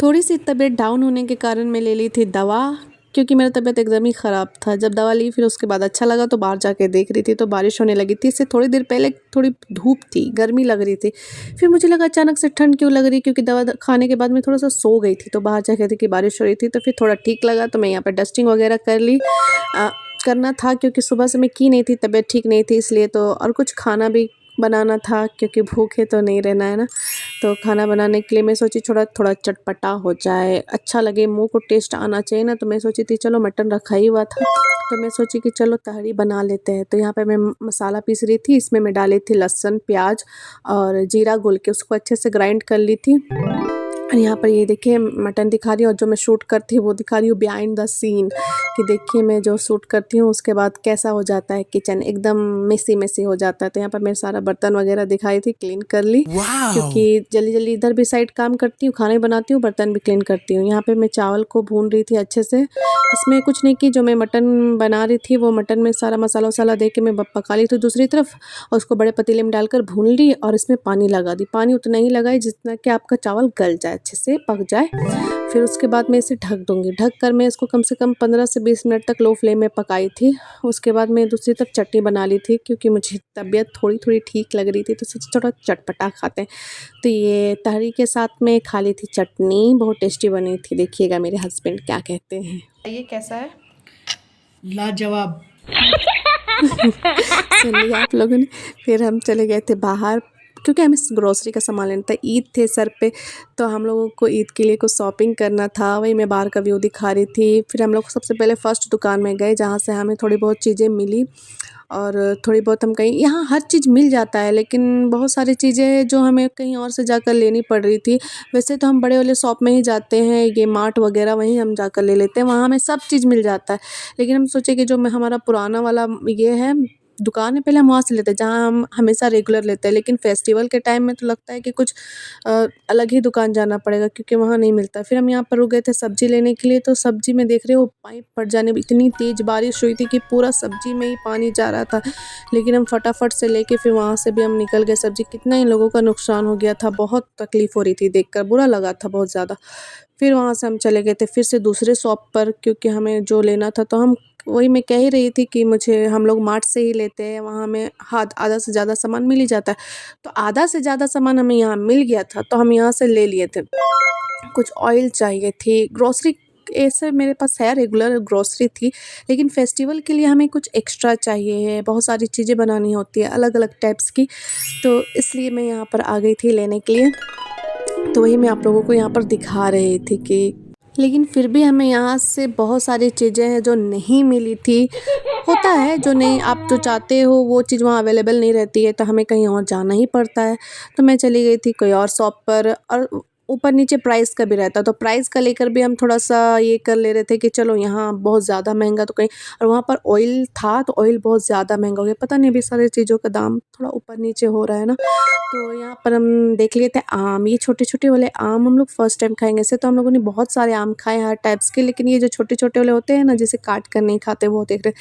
थोड़ी सी तबीयत डाउन होने के कारण मैं ले ली थी दवा, क्योंकि मेरा तबीयत एकदम ही ख़राब था। जब दवा ली फिर उसके बाद अच्छा लगा तो बाहर जाके देख रही थी तो बारिश होने लगी थी। इससे थोड़ी देर पहले थोड़ी धूप थी, गर्मी लग रही थी। फिर मुझे लगा अचानक से ठंड क्यों लग रही, क्योंकि दवा खाने के बाद मैं थोड़ा-सा सो गई थी, तो बाहर जाके देखी बारिश हो रही थी, तो फिर थोड़ा ठीक लगा तो मैं यहाँ पे डस्टिंग वगैरह कर ली। करना था क्योंकि सुबह से मैं की नहीं थी, तबीयत ठीक नहीं थी इसलिए, तो और कुछ खाना भी बनाना था क्योंकि भूखे तो नहीं रहना है ना। तो खाना बनाने के लिए मैं सोची थोड़ा चटपटा हो जाए, अच्छा लगे, मुँह को टेस्ट आना चाहिए ना, तो मैं सोची थी चलो मटन रखा ही हुआ था, तो मैं सोची कि चलो तहरी बना लेते हैं। तो यहाँ पे मैं मसाला पीस रही थी, इसमें मैं डाली थी लहसुन, प्याज और जीरा घोल के उसको अच्छे से ग्राइंड कर ली थी। और यहाँ पर ये देखिए मटन दिखा रही हूँ और जो मैं शूट करती हूँ वो दिखा रही हूँ बिहाइंड द सीन, कि देखिए मैं जो शूट करती हूँ उसके बाद कैसा हो जाता है किचन, एकदम मेसी हो जाता है। तो यहाँ पर मैं सारा बर्तन वगैरह दिखाई थी, क्लीन कर ली, क्योंकि जल्दी इधर भी साइड काम करती हूँ, खाना बनाती हूँ, बर्तन भी क्लीन करती हूँ। यहाँ पे मैं चावल को भून रही थी अच्छे से। इसमें कुछ नहीं की, जो मैं मटन बना रही थी वो मटन में सारा मसाला वसाला दे के मैं पका ली थी दूसरी तरफ, और उसको बड़े पतीले में डालकर भून ली और इसमें पानी लगा दी। पानी उतना ही लगाई जितना कि आपका चावल गल जाए, अच्छे से पक जाए। फिर उसके बाद मैं इसे ढक दूँगी। ढक कर मैं इसको कम से कम 15 से 20 मिनट तक लो फ्लेम में पकाई थी। उसके बाद मैं दूसरी तरफ चटनी बना ली थी, क्योंकि मुझे तबीयत थोड़ी ठीक लग रही थी तो सोचा थोड़ा चटपटा खाते हैं। तो ये तहरी के साथ में खा ली थी चटनी, बहुत टेस्टी बनी थी। देखिएगा मेरे हस्बैंड क्या कहते हैं। ये कैसा है? लाजवाब। सुन लिया आप लोगों ने। फिर हम चले गए थे बाहर, क्योंकि हमें ग्रोसरी का सामान लेना था, ईद थे सर पे, तो हम लोगों को ईद के लिए कुछ शॉपिंग करना था। वही मैं बाहर का व्यू दिखा रही थी। फिर हम लोग सबसे पहले फर्स्ट दुकान में गए जहाँ से हमें थोड़ी बहुत चीज़ें मिली, और थोड़ी बहुत हम कहीं, यहाँ हर चीज़ मिल जाता है लेकिन बहुत सारी चीज़ें जो हमें कहीं और से जाकर लेनी पड़ रही थी। वैसे तो हम बड़े वाले शॉप में ही जाते हैं, ये मार्ट वगैरह वहीं हम जाकर ले लेते हैं, वहाँ हमें सब चीज़ मिल जाता है। लेकिन हम सोचे कि जो मैं हमारा पुराना वाला ये है दुकान है, पहले हम वहाँ से लेते हैं जहाँ हम हमेशा रेगुलर लेते हैं, लेकिन फेस्टिवल के टाइम में तो लगता है कि कुछ अलग ही दुकान जाना पड़ेगा क्योंकि वहाँ नहीं मिलता। फिर हम यहाँ पर रुक गए थे सब्ज़ी लेने के लिए, तो सब्ज़ी में देख रहे हो पाइप फट जाने, इतनी तेज़ बारिश हुई थी कि पूरा सब्ज़ी में ही पानी जा रहा था। लेकिन हम फटाफट से लेके फिर वहाँ से भी हम निकल गए। सब्ज़ी, कितना ही लोगों का नुकसान हो गया था, बहुत तकलीफ़ हो रही थी देखकर, बुरा लगा था बहुत ज़्यादा। फिर वहाँ से हम चले गए थे फिर से दूसरे शॉप पर, क्योंकि हमें जो लेना था, तो हम वही मैं कह ही रही थी कि मुझे, हम लोग मार्ट से ही लेते हैं, वहाँ हमें आधा से ज़्यादा सामान मिल ही जाता है। तो आधा से ज़्यादा सामान हमें यहाँ मिल गया था, तो हम यहाँ से ले लिए थे। कुछ ऑयल चाहिए थी, ग्रोसरी ऐसे मेरे पास है, रेगुलर ग्रोसरी थी, लेकिन फेस्टिवल के लिए हमें कुछ एक्स्ट्रा चाहिए है, बहुत सारी चीज़ें बनानी होती है अलग-अलग टाइप्स की, तो इसलिए मैं यहाँ पर आ गई थी लेने के लिए। तो वही मैं आप लोगों को यहाँ पर दिखा रही थी कि, लेकिन फिर भी हमें यहाँ से बहुत सारी चीज़ें हैं जो नहीं मिली थी। होता है जो नहीं, आप जो चाहते हो वो चीज़ वहाँ अवेलेबल नहीं रहती है, तो हमें कहीं और जाना ही पड़ता है। तो मैं चली गई थी कोई और शॉप पर, और ऊपर नीचे प्राइस का भी रहता है, तो प्राइस का लेकर भी हम थोड़ा-सा ये कर ले रहे थे कि चलो यहाँ बहुत ज़्यादा महँगा तो कहीं, और वहाँ पर ऑयल था तो ऑयल बहुत ज़्यादा महँगा हो गया। पता नहीं अभी सारी चीज़ों का दाम थोड़ा ऊपर-नीचे हो रहा है ना। तो यहाँ पर हम देख लिए थे आम, ये छोटे-छोटे वाले आम हम लोग फर्स्ट टाइम खाएँगे। ऐसे तो हम लोगों ने बहुत सारे आम खाए हर टाइप्स के, लेकिन ये जो छोटे-छोटे वाले होते हैं ना, जिसे काट कर नहीं खाते, वो देख रहे,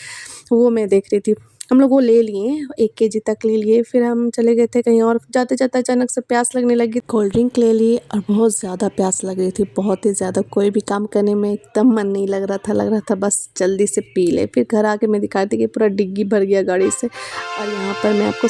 वो मैं देख रही थी। हम लोग वो ले लिए, 1 केजी तक ले लिए। फिर हम चले गए थे कहीं और, जाते-जाते अचानक से प्यास लगने लगी, कोल्ड ड्रिंक ले ली और बहुत ज़्यादा प्यास लग रही थी, बहुत ही ज़्यादा। कोई भी काम करने में एकदम मन नहीं लग रहा था बस जल्दी से पी लें। फिर घर आके मैं दिखा रही थी कि पूरा डिग्गी भर गया गाड़ी से, और यहाँ पर मैं आपको